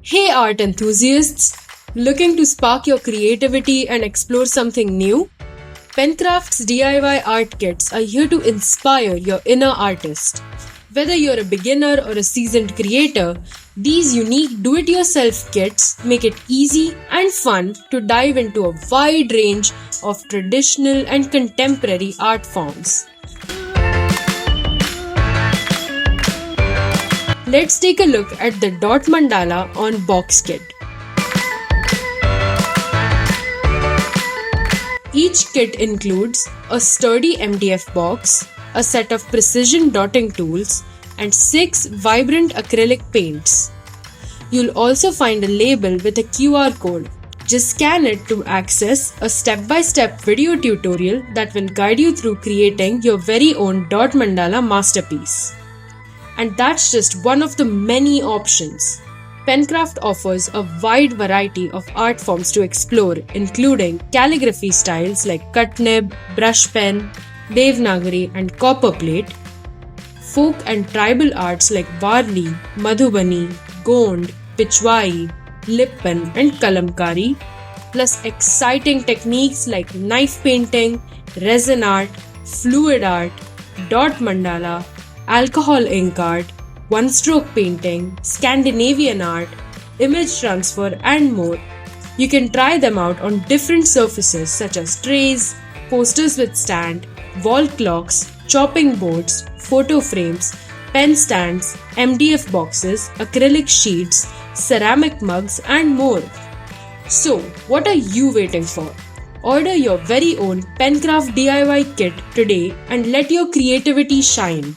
Hey art enthusiasts! Looking to spark your creativity and explore something new? Penkraft's DIY art kits are here to inspire your inner artist. Whether you're a beginner or a seasoned creator, these unique do-it-yourself kits make it easy and fun to dive into a wide range of traditional and contemporary art forms. Let's take a look at the Dot Mandala on Box Kit. Each kit includes a sturdy MDF box, a set of precision dotting tools, and 6 vibrant acrylic paints. You'll also find a label with a QR code. Just scan it to access a step-by-step video tutorial that will guide you through creating your very own Dot Mandala masterpiece. And that's just one of the many options. Penkraft offers a wide variety of art forms to explore, including calligraphy styles like cut nib, brush pen, Devanagari, and copperplate, folk and tribal arts like Warli, Madhubani, Gond, Pichwai, Lippan, and Kalamkari, plus exciting techniques like knife painting, resin art, fluid art, dot mandala, alcohol ink art, one-stroke painting, Scandinavian art, image transfer, and more. You can try them out on different surfaces such as trays, posters with stand, wall clocks, chopping boards, photo frames, pen stands, MDF boxes, acrylic sheets, ceramic mugs, and more. So, what are you waiting for? Order your very own Penkraft DIY kit today and let your creativity shine.